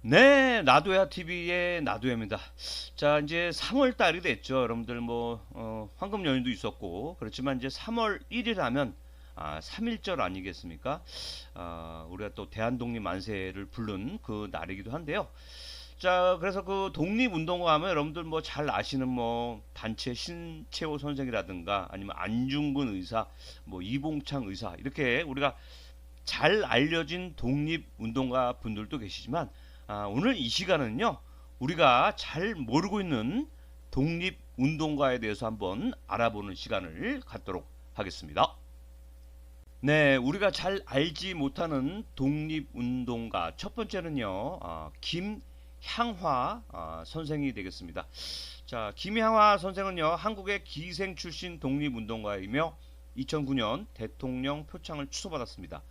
네, 나도야 TV의 나도야입니다. 자, 이제 3월 달이 됐죠. 여러분들 뭐 황금 연휴도 있었고 그렇지만 이제 3월 1일 하면 3.1절 아니겠습니까? 우리가 또 대한독립 만세를 부른 그 날이기도 한데요. 자, 그래서 그 독립운동가 하면 여러분들 뭐 잘 아시는 뭐 단체 신채호 선생이라든가 아니면 안중근 의사, 뭐 이봉창 의사 이렇게 우리가 잘 알려진 독립운동가 분들도 계시지만 오늘 이 시간은요 우리가 잘 모르고 있는 독립운동가에 대해서 한번 알아보는 시간을 갖도록 하겠습니다. 네, 우리가 잘 알지 못하는 독립운동가 첫 번째는요 김향화 선생이 되겠습니다. 자, 김향화 선생은요 한국의 기생 출신 독립운동가이며 2009년 대통령 표창을 추서받았습니다.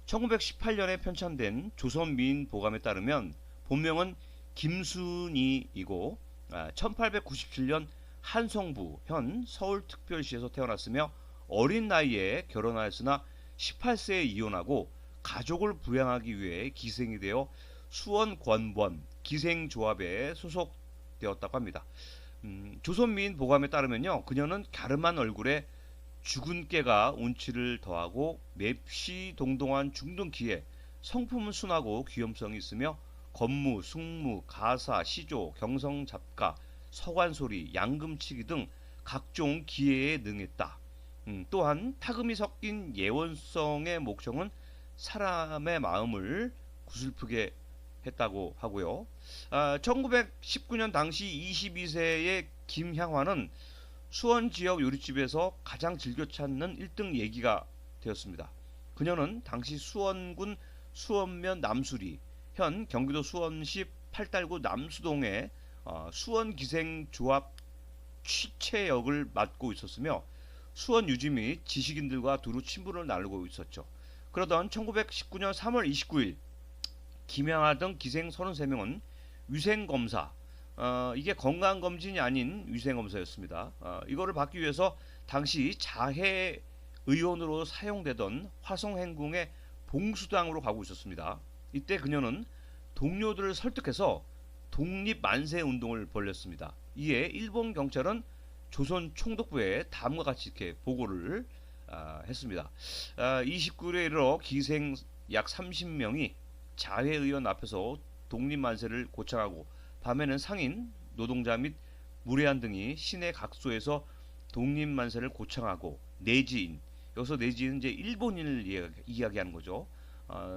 1918년에 편찬된 조선민보감에 따르면 본명은 김순이이고 1897년 한성부 현 서울특별시에서 태어났으며 어린 나이에 결혼하였으나 18세에 이혼하고 가족을 부양하기 위해 기생이 되어 수원권번 기생조합에 소속되었다고 합니다. 조선민보감에 따르면요 그녀는 갸름한 얼굴에 죽은 깨가 운치를 더하고 맵시 동동한 중등 기에 성품은 순하고 귀염성이 있으며 건무, 숙무, 가사, 시조, 경성잡가, 서관소리, 양금치기 등 각종 기회에 능했다. 또한 타금이 섞인 예원성의 목청은 사람의 마음을 구슬프게 했다고 하고요. 1919년 당시 22세의 김향화는 수원 지역 요리집에서 가장 즐겨 찾는 1등 얘기가 되었습니다. 그녀는 당시 수원군 수원면 남수리, 현 경기도 수원시 팔달구 남수동의 수원기생조합 취채역을 맡고 있었으며 수원 유지 및 지식인들과 두루 친분을 나누고 있었죠. 그러던 1919년 3월 29일 김양하 등 기생 33명은 위생검사, 이게 건강검진이 아닌 위생검사였습니다. 이거를 받기 위해서 당시 자해 의원으로 사용되던 화성행궁의 봉수당으로 가고 있었습니다. 이때 그녀는 동료들을 설득해서 독립만세 운동을 벌였습니다. 이에 일본 경찰은 조선 총독부에 다음과 같이 이렇게 보고를 했습니다. 29일에 이르러 기생 약 30명이 자해의원 앞에서 독립만세를 고창하고 밤에는 상인, 노동자 및 무례한 등이 시내 각소에서 독립만세를 고창하고 내지인, 여기서 내지인 이제 일본인을 이야기하는 거죠.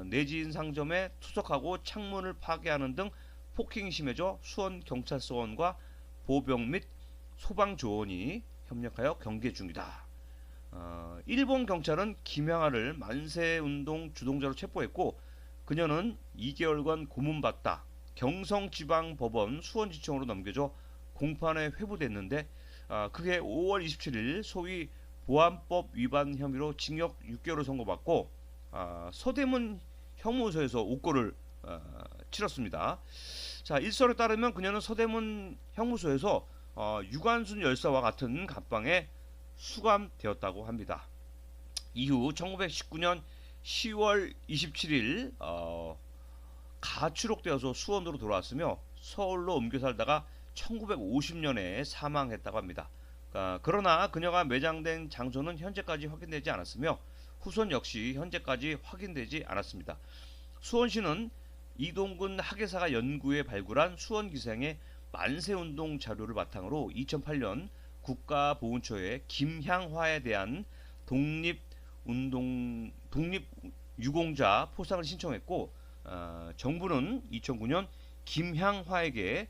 내지인 상점에 투석하고 창문을 파괴하는 등 폭행이 심해져 수원 경찰서원과 보병 및 소방조원이 협력하여 경계 중이다. 일본 경찰은 김양아를 만세운동 주동자로 체포했고 그녀는 2개월간 고문받다 경성지방법원 수원지청으로 넘겨져 공판에 회부됐는데 그게 5월 27일 소위 보안법 위반 혐의로 징역 6개월을 선고받고 서대문 형무소에서 옥고를 치렀습니다. 자, 일설에 따르면 그녀는 서대문 형무소에서 유관순 열사와 같은 감방에 수감되었다고 합니다. 이후 1919년 10월 27일 가출옥되어서 수원으로 돌아왔으며 서울로 옮겨 살다가 1950년에 사망했다고 합니다. 그러나 그녀가 매장된 장소는 현재까지 확인되지 않았으며 후손 역시 현재까지 확인되지 않았습니다. 수원시는 이동근 학예사가 연구해 발굴한 수원기생의 만세운동 자료를 바탕으로 2008년 국가보훈처에 김향화에 대한 독립유공자 포상을 신청했고 정부는 2009년 김향화에게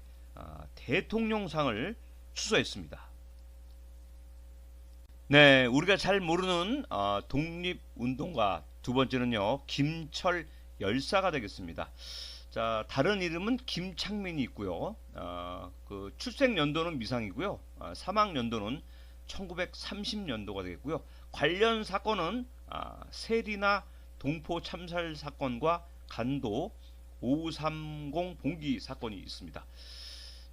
대통령상을 추서했습니다. 네, 우리가 잘 모르는 독립운동가 두 번째는요 김철 열사가 되겠습니다. 자, 다른 이름은 김창민이 있고요. 그 출생 연도는 미상이고요. 사망 연도는 1930년도가 되겠고요. 관련 사건은 세리나 동포 참살 사건과 간도 5530 봉기 사건이 있습니다.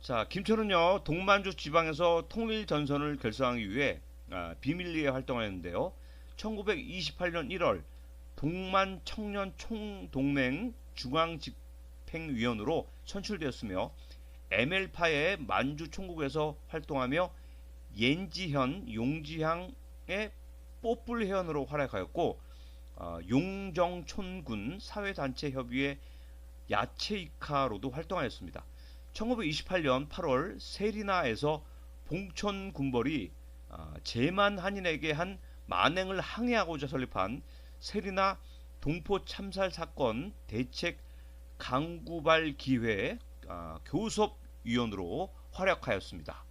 자, 김철은요 동만주 지방에서 통일 전선을 결성하기 위해 비밀리에 활동하였는데요. 1928년 1월 동만 청년 총동맹 중앙 집행위원으로 선출되었으며 ML파의 만주 총국에서 활동하며 옌지현, 용지향의 뽀뿔회원으로 활약하였고 용정촌군 사회단체협의회 야채이카로도 활동하였습니다. 1928년 8월 세리나에서 봉천 군벌이 제만 한인에게 한 만행을 항의하고자 설립한 세리나 동포 참살 사건 대책 강구발 기회 교섭위원으로 활약하였습니다.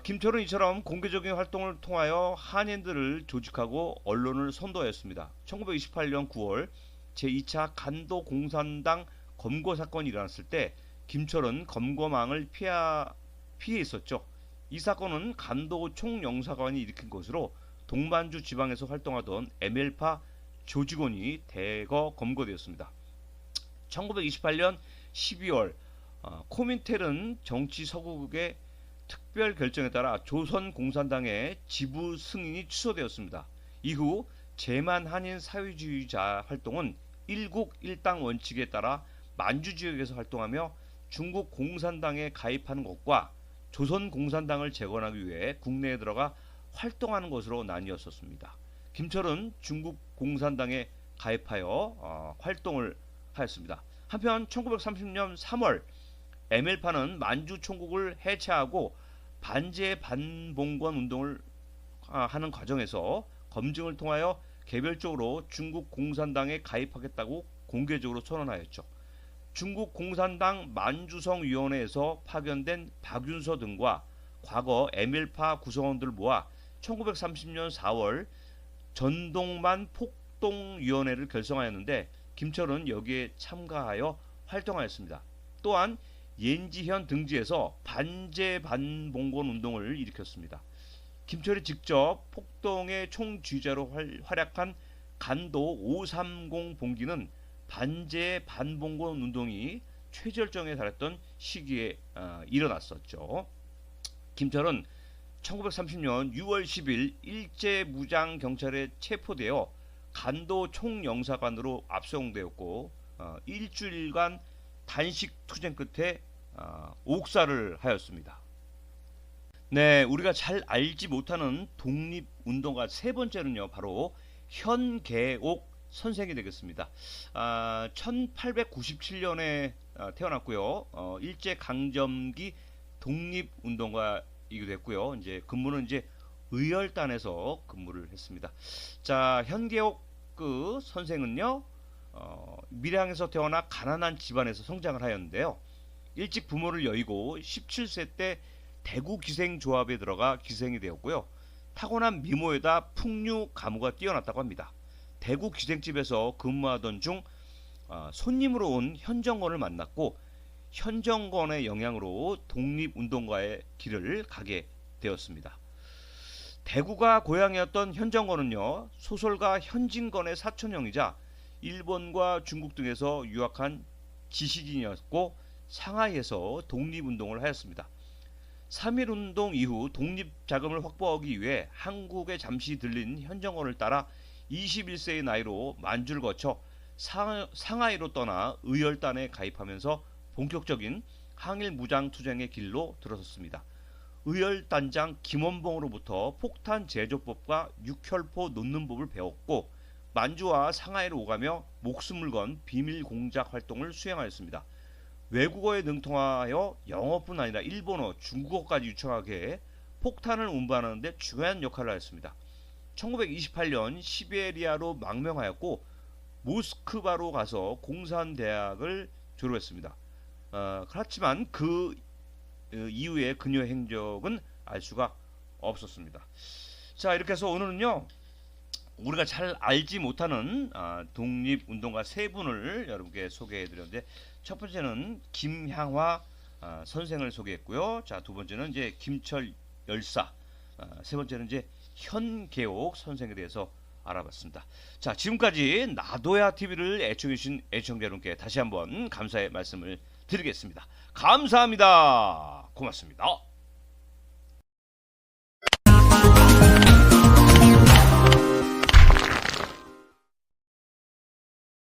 김철은 이처럼 공개적인 활동을 통하여 한인들을 조직하고 언론을 선도하였습니다. 1928년 9월 제2차 간도 공산당 검거 사건이 일어났을 때 김철은 검거망을 피해 있었죠. 이 사건은 간도 총영사관이 일으킨 것으로 동반주 지방에서 활동하던 ML파 조직원이 대거 검거되었습니다. 1928년 12월 코민텔은 정치 서구국의 특별 결정에 따라 조선공산당의 지부 승인이 취소되었습니다. 이후 제만 한인 사회주의자 활동은 일국 일당 원칙에 따라 만주 지역에서 활동하며 중국 공산당에 가입하는 것과 조선공산당을 재건하기 위해 국내에 들어가 활동하는 것으로 나뉘었었습니다. 김철은 중국 공산당에 가입하여 활동을 하였습니다. 한편 1930년 3월 ML파는 만주 총국을 해체하고 반제 반봉건 운동을 하는 과정에서 검증을 통하여 개별적으로 중국 공산당에 가입하겠다고 공개적으로 선언하였죠. 중국 공산당 만주성위원회에서 파견된 박윤서 등과 과거 ML파 구성원들을 모아 1930년 4월 전동만 폭동위원회를 결성하였는데 김철은 여기에 참가하여 활동하였습니다. 또한 옌지현 등지에서 반제 반봉건 운동을 일으켰습니다. 김철이 직접 폭동의 총주자로 활약한 간도 530 봉기는 반제 반봉건 운동이 최절정에 달했던 시기에 일어났었죠. 김철은 1930년 6월 10일 일제무장 경찰에 체포되어 간도 총영사관으로 압송되었고 일주일간 단식 투쟁 끝에 옥살을 하였습니다. 네, 우리가 잘 알지 못하는 독립운동가 세 번째는요, 바로 현계옥 선생이 되겠습니다. 1897년에 태어났고요. 일제 강점기 독립운동가이기도 했고요. 이제 근무는 이제 의열단에서 근무를 했습니다. 자, 현계옥 그 선생은요, 밀양에서 태어나 가난한 집안에서 성장을 하였는데요. 일찍 부모를 여의고 17세 때 대구 기생조합에 들어가 기생이 되었고요. 타고난 미모에다 풍류 가무가 뛰어났다고 합니다. 대구 기생집에서 근무하던 중 손님으로 온 현정건을 만났고 현정건의 영향으로 독립운동가의 길을 가게 되었습니다. 대구가 고향이었던 현정건은요, 소설가 현진건의 사촌형이자 일본과 중국 등에서 유학한 지식인이었고 상하이에서 독립운동을 하였습니다. 3.1운동 이후 독립자금을 확보하기 위해 한국에 잠시 들린 현정건을 따라 21세의 나이로 만주를 거쳐 상하이로 떠나 의열단에 가입하면서 본격적인 항일 무장 투쟁의 길로 들어섰습니다. 의열단장 김원봉으로부터 폭탄 제조법과 육혈포 놓는 법을 배웠고 만주와 상하이를 오가며 목숨을 건 비밀 공작 활동을 수행하였습니다. 외국어에 능통하여 영어뿐 아니라 일본어, 중국어까지 유창하게 해 폭탄을 운반하는 데 중요한 역할을 하였습니다. 1928년 시베리아로 망명하였고 모스크바로 가서 공산대학을 졸업했습니다. 그렇지만 그 이후의 그녀의 행적은 알 수가 없었습니다. 자, 이렇게 해서 오늘은요, 우리가 잘 알지 못하는 독립운동가 세 분을 여러분께 소개해드렸는데, 첫 번째는 김향화 선생을 소개했고요. 자, 두 번째는 이제 김철 열사, 세 번째는 이제 현계옥 선생에 대해서 알아봤습니다. 자, 지금까지 나도야 TV를 애청해주신 애청자 여러분께 다시 한번 감사의 말씀을 드리겠습니다. 감사합니다. 고맙습니다.